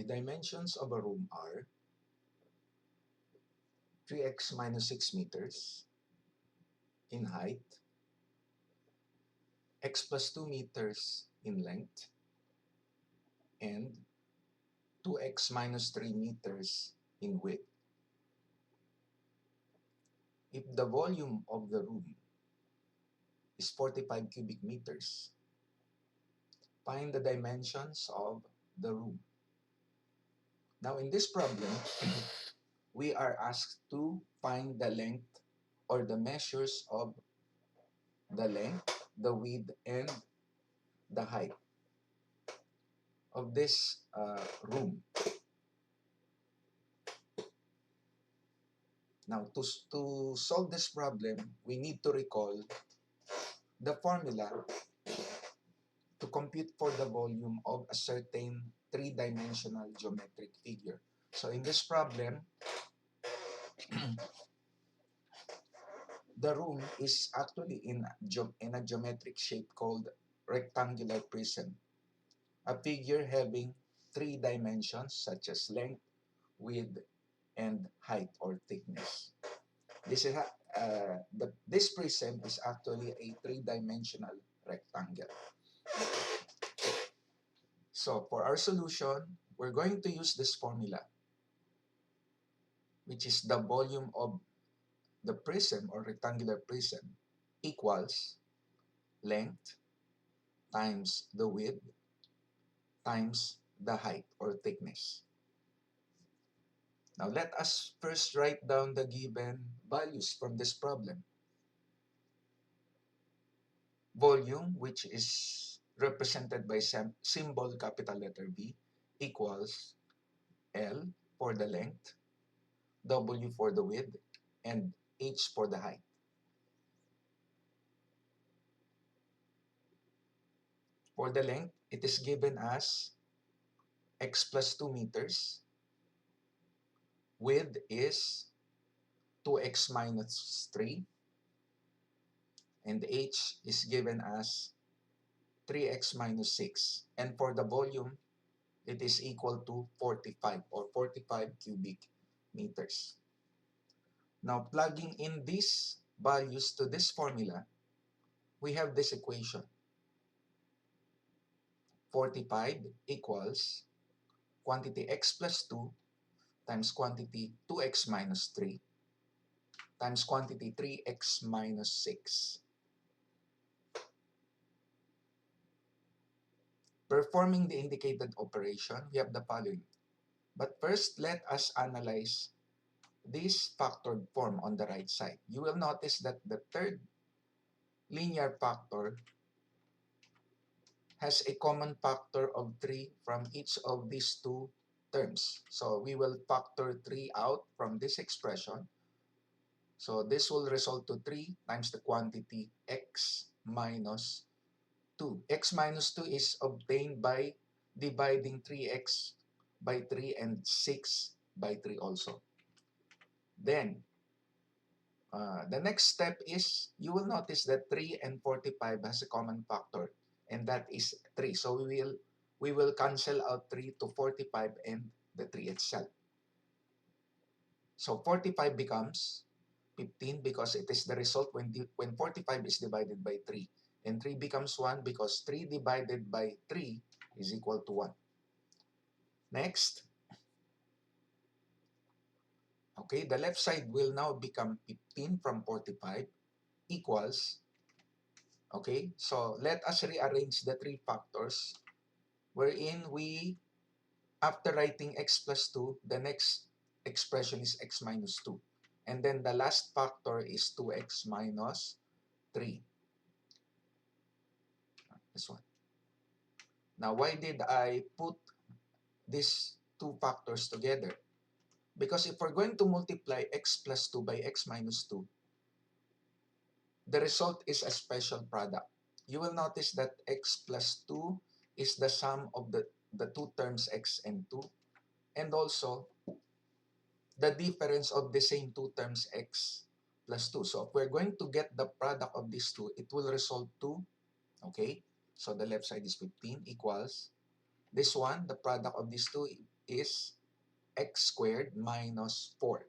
The dimensions of a room are 3x minus 6 meters in height, x plus 2 meters in length, and 2x minus 3 meters in width. If the volume of the room is 45 cubic meters, find the dimensions of the room. Now in this problem, we are asked to find the length or the measures of the length, the width, and the height of this room. Now, to solve this problem, we need to recall the formula to compute for the volume of a certain three-dimensional geometric figure. So in this problem, the room is actually in a geometric shape called rectangular prism, a figure having three dimensions such as length, width, and height or thickness. This prism is actually a three-dimensional rectangle. So for our solution, we're going to use this formula, which is the volume of the prism or rectangular prism equals length times the width times the height or thickness. Now let us first write down the given values from this problem. Volume, which is represented by symbol capital letter V, equals L for the length, W for the width, and H for the height. For the length, it is given as x plus 2 meters. Width is 2x minus 3. And H is given as 3x minus 6. And for the volume, it is equal to 45 or 45 cubic meters. Now, plugging in these values to this formula, we have this equation. 45 equals quantity x plus 2 times quantity 2x minus 3 times quantity 3x minus 6. Performing the indicated operation, we have the following. But first, let us analyze this factored form on the right side. You will notice that the third linear factor has a common factor of 3 from each of these two terms. So we will factor 3 out from this expression. So this will result to 3 times the quantity x minus 2. X minus 2 is obtained by dividing 3x by 3 and 6 by 3 also. Then, the next step is, you will notice that 3 and 45 has a common factor, and that is 3. So we will cancel out 3 to 45 and the 3 itself. So 45 becomes 15 because it is the result when 45 is divided by 3. And 3 becomes 1 because 3 divided by 3 is equal to 1. Next, okay, the left side will now become 15 from 45 equals, okay, so let us rearrange the three factors wherein we, after writing x plus 2, the next expression is x minus 2. And then the last factor is 2x minus 3. This one. Now, why did I put these two factors together? Because if we're going to multiply x plus 2 by x minus 2, the result is a special product. You will notice that x plus 2 is the sum of the two terms x and 2, and also the difference of the same two terms x plus 2. So if we're going to get the product of these two, it will result to, okay, so the left side is 15 equals this one, the product of these two, is x squared minus 4.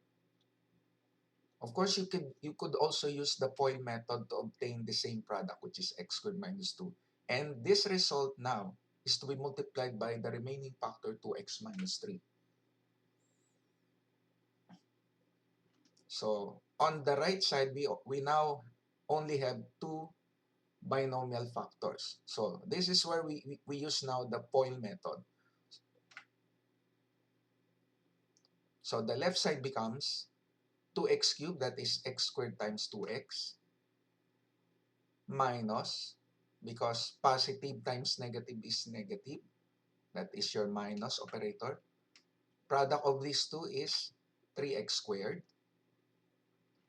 Of course, you could also use the FOIL method to obtain the same product, which is x squared minus 2. And this result now is to be multiplied by the remaining factor 2x minus 3. So on the right side, we now only have two binomial factors. So this is where we use now the FOIL method. So the left side becomes 2x cubed, that is x squared times 2x, minus, because positive times negative is negative, that is your minus operator. Product of these two is 3x squared.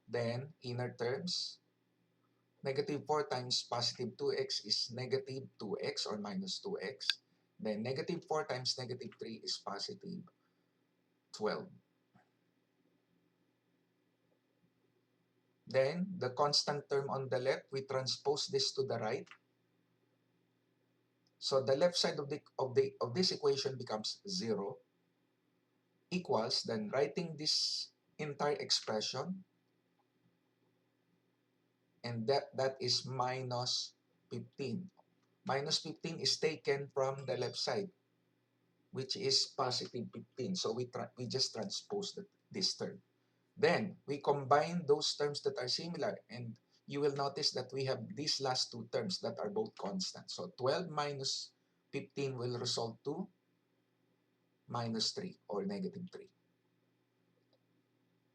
Then inner terms, negative 4 times positive 2x is negative 2x or minus 2x. Then negative 4 times negative 3 is positive 12. Then the constant term on the left, we transpose this to the right. So the left side of this equation becomes 0, equals, then writing this entire expression, and that is minus 15. Minus 15 is taken from the left side, which is positive 15. So we just transpose this term. Then we combine those terms that are similar, and you will notice that we have these last two terms that are both constant. So 12 minus 15 will result to minus 3 or negative 3.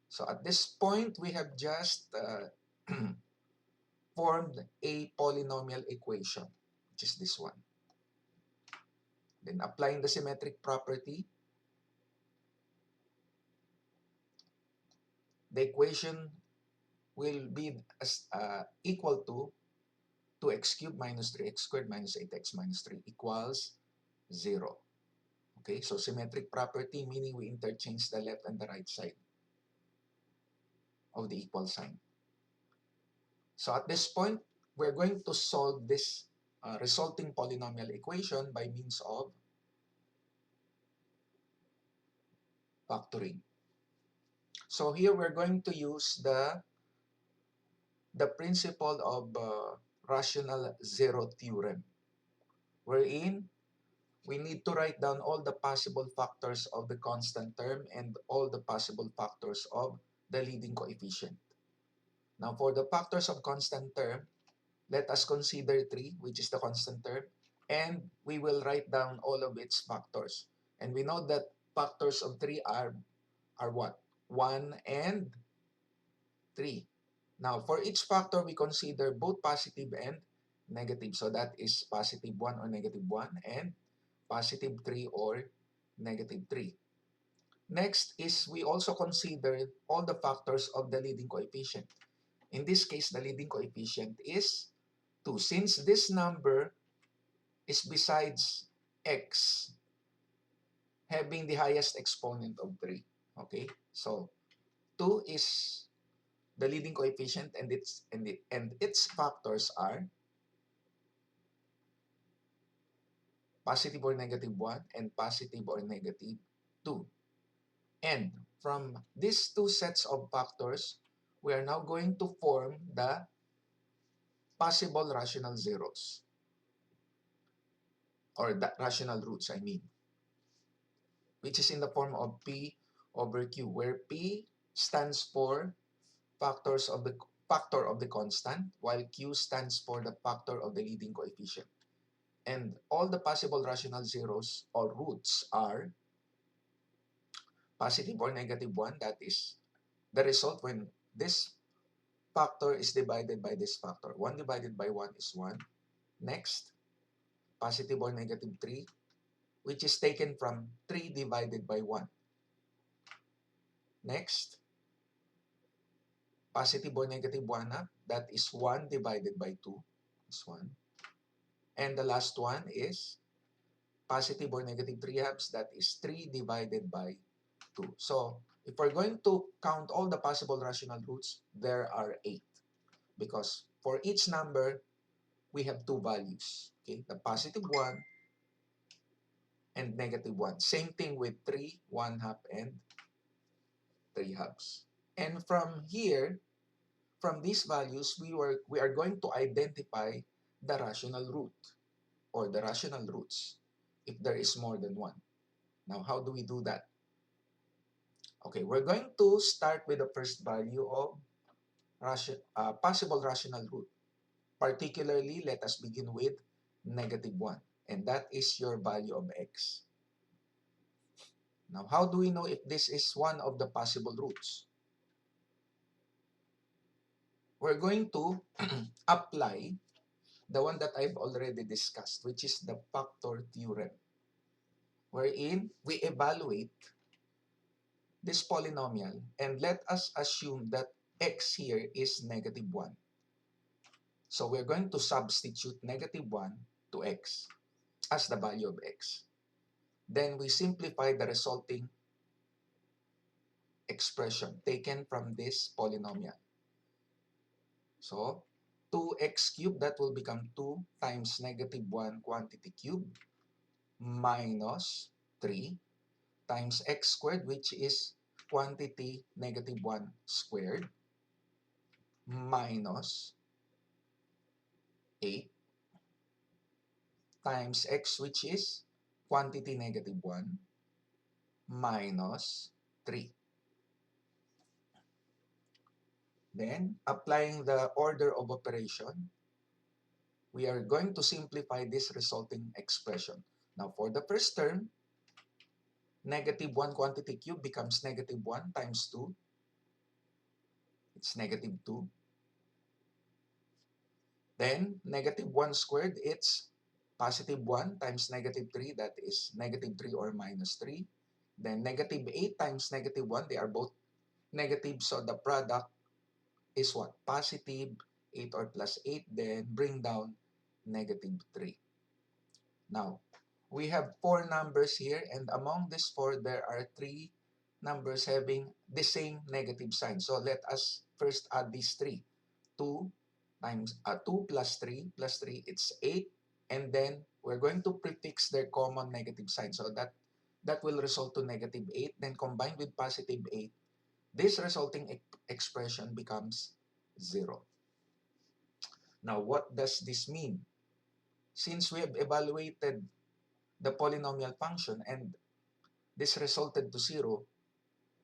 So at this point, we have just formed a polynomial equation, which is this one. Then applying the symmetric property, the equation will be equal to 2x cubed minus 3x squared minus 8x minus 3 equals 0. Okay, so symmetric property, meaning we interchange the left and the right side of the equal sign. So at this point, we're going to solve this resulting polynomial equation by means of factoring. So here we're going to use the principle of rational zero theorem, wherein we need to write down all the possible factors of the constant term and all the possible factors of the leading coefficient. Now for the factors of constant term, let us consider 3, which is the constant term, and we will write down all of its factors. And we know that factors of 3 are what? 1 and 3. Now, for each factor, we consider both positive and negative. So that is positive 1 or negative 1 and positive 3 or negative 3. Next is we also consider all the factors of the leading coefficient. In this case, the leading coefficient is 2. Since this number is besides x having the highest exponent of 3. Okay? So 2 is the leading coefficient, and its factors are positive or negative 1 and positive or negative 2. And from these two sets of factors, we are now going to form the possible rational zeros, or the rational roots, I mean, which is in the form of P over Q, where P stands for factor of the constant, while Q stands for the factor of the leading coefficient. And all the possible rational zeros or roots are positive or negative 1, that is the result when this factor is divided by this factor. 1 divided by 1 is 1. Next, positive or negative 3, which is taken from 3 divided by 1. Next, positive or negative 1 half, that is 1 divided by 2, is 1. And the last one is positive or negative 3 halves, that is 3 divided by 2. So if we're going to count all the possible rational roots, there are 8. Because for each number, we have two values. Okay, the positive 1 and -1. Same thing with 3, 1/2, and 3/2. And from here, from these values, we are going to identify the rational root or the rational roots if there is more than one. Now, how do we do that? Okay, we're going to start with the first value of possible rational root. Particularly, let us begin with -1, and that is your value of x. Now, how do we know if this is one of the possible roots? We're going to apply the one that I've already discussed, which is the factor theorem, wherein we evaluate this polynomial and let us assume that x here is -1. So we're going to substitute -1 to x as the value of x. Then we simplify the resulting expression taken from this polynomial. So 2x cubed, that will become 2 times -1 quantity cubed minus 3 times x squared, which is quantity -1 squared, minus 8 times x, which is quantity -1 minus 3. Then, applying the order of operation, we are going to simplify this resulting expression. Now, for the first term, -1 quantity cubed becomes -1 times 2. It's -2. Then, -1 squared, it's +1 times -3, that is -3 or minus 3. Then, -8 times -1, they are both negative, so the product is what? +8 or +8, then bring down -3. Now, we have 4 numbers here, and among these 4, there are 3 numbers having the same negative sign. So let us first add these 3. 2 times 2 plus 3, it's 8. And then we're going to prefix their common negative sign. So that will result to -8. Then combined with +8, this resulting expression becomes 0. Now, what does this mean? Since we have evaluated the polynomial function and this resulted to 0,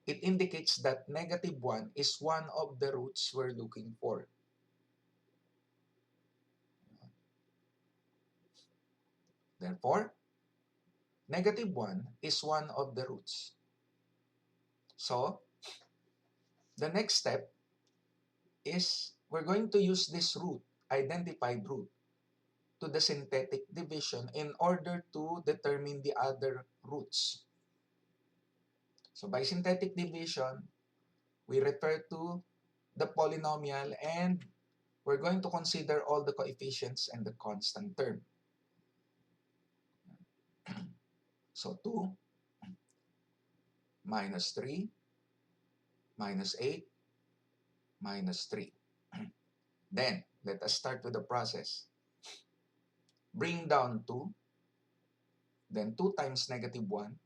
it indicates that -1 is one of the roots we're looking for. Therefore, -1 is one of the roots. So, the next step is we're going to use this root, identified root, to the synthetic division in order to determine the other roots. So by synthetic division, we refer to the polynomial and we're going to consider all the coefficients and the constant term. So 2 minus 3 minus 8 minus 3. Then, let us start with the process. Bring down 2, then 2 times -1,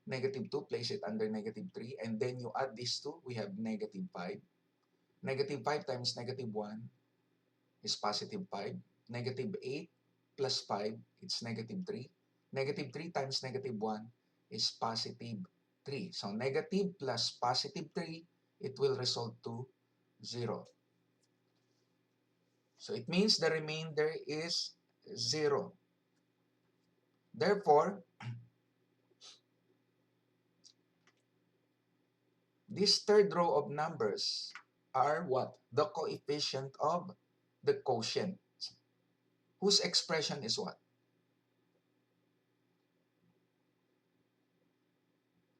-2, place it under -3, and then you add these two, we have -5. -5 times -1 is +5. -8 plus 5, it's -3. -3 times -1 is +3. So negative plus +3, it will result to 0. So it means the remainder is 0. Therefore, this third row of numbers are what? The coefficient of the quotient, whose expression is what?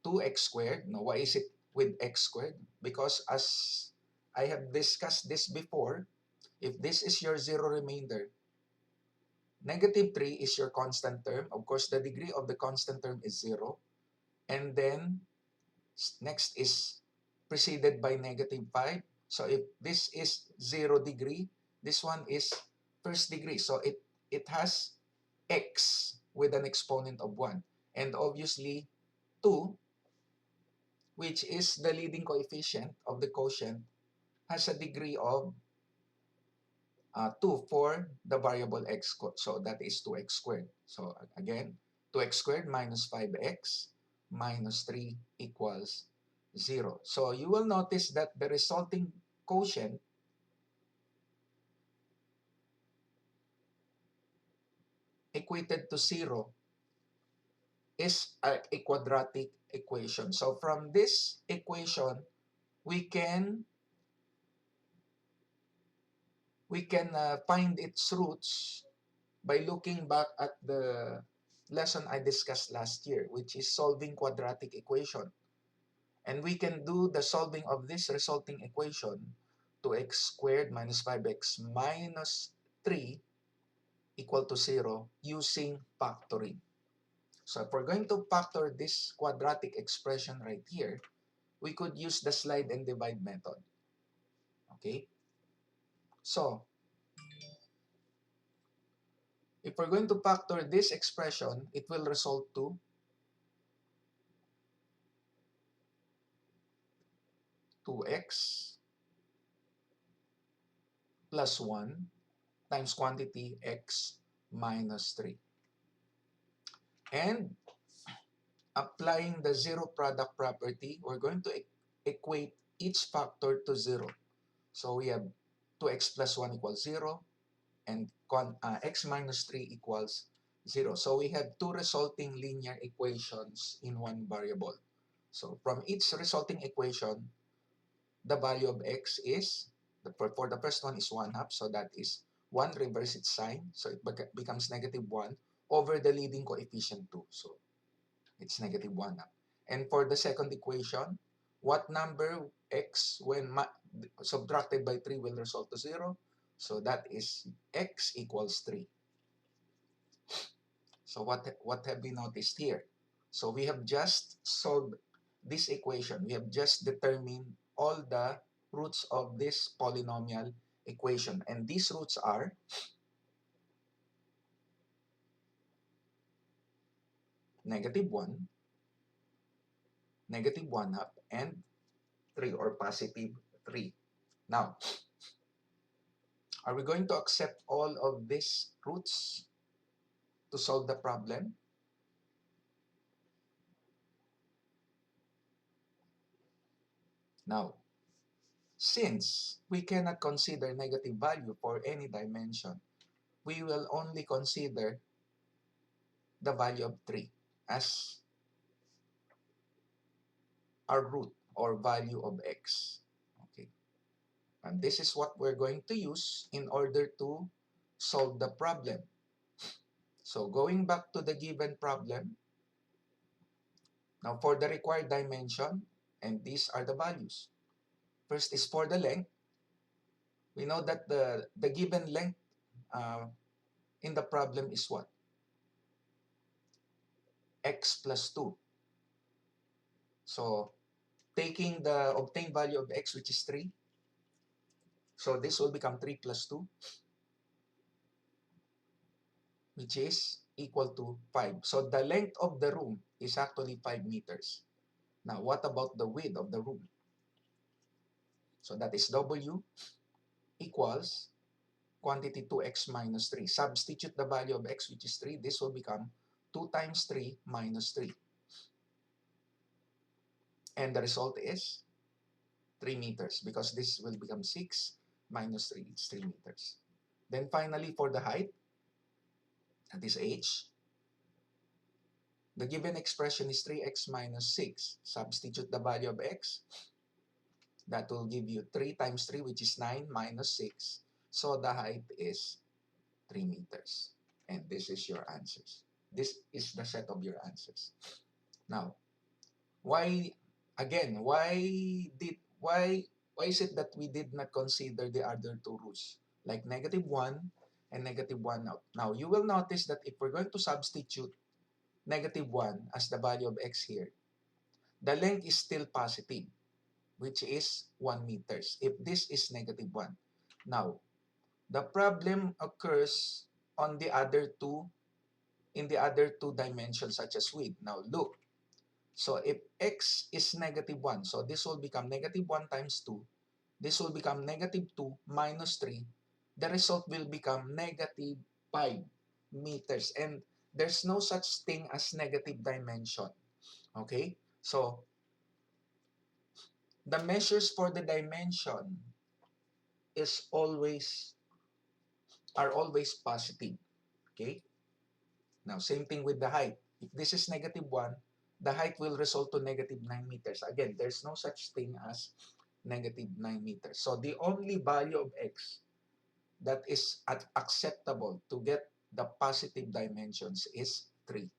2x squared. Now, why is it with x squared? Because as I have discussed this before, if this is your 0 remainder, -3 is your constant term. Of course, the degree of the constant term is 0. And then, next is preceded by -5. So if this is 0 degree, this one is first degree. So it has x with an exponent of 1. And obviously, 2, which is the leading coefficient of the quotient, has a degree of 2 for the variable x. So that is 2x squared. So again, 2x squared minus 5x minus 3 equals 0. So you will notice that the resulting quotient equated to 0 is a quadratic equation. So from this equation, we can find its roots by looking back at the lesson I discussed last year, which is solving quadratic equation. And we can do the solving of this resulting equation, 2x squared minus 5x minus 3 equal to 0 using factoring. So if we're going to factor this quadratic expression right here, we could use the slide and divide method. Okay? So if we're going to factor this expression, it will result to 2x plus 1 times quantity x minus 3. And applying the zero product property, we're going to equate each factor to 0. So we have 2x plus 1 equals 0, and x minus 3 equals 0. So we have two resulting linear equations in one variable. So from each resulting equation, the value of x is, for the first one is 1 half, so that is 1 reverse its sign, so it becomes negative 1 over the leading coefficient 2. So it's negative 1 half. And for the second equation, what number x when subtracted by 3 will result to 0? So that is x equals 3. So what have we noticed here? So we have just solved this equation. We have just determined all the roots of this polynomial equation. And these roots are negative 1, negative 1 half, and 3 or positive 3. Now, are we going to accept all of these roots to solve the problem? Now, since we cannot consider negative value for any dimension, we will only consider the value of 3 as our root or value of x. Okay. And this is what we're going to use in order to solve the problem. So going back to the given problem, now for the required dimension, and these are the values. First is for the length. We know that the given length in the problem is what? X plus 2. So taking the obtained value of x, which is 3, so this will become 3 plus 2, which is equal to 5. So the length of the room is actually 5 meters. Now, what about the width of the room? So that is W equals quantity 2x minus 3. Substitute the value of x, which is 3. This will become 2 times 3 minus 3. And the result is 3 meters because this will become 6 minus 3. It's 3 meters. Then finally, for the height, that is h, the given expression is 3x minus 6. Substitute the value of x. That will give you 3 times 3, which is 9 minus 6. So the height is 3 meters. And this is your answers. This is the set of your answers. Now, why, again, why is it that we did not consider the other two roots, like negative 1 and negative 1 out? Now, you will notice that if we're going to substitute negative 1 as the value of x here, the length is still positive, which is 1 meters, if this is negative 1. Now, the problem occurs on the other two in the other two dimensions such as width. Now look, so if x is -1, so this will become -1 times 2. This will become -2 minus 3. The result will become -5 meters. And there's no such thing as negative dimension. Okay? So the measures for the dimension is always positive. Okay? Now, same thing with the height. If this is -1, the height will result to -9 meters. Again, there's no such thing as -9 meters. So the only value of x that is acceptable to get the positive dimensions is 3.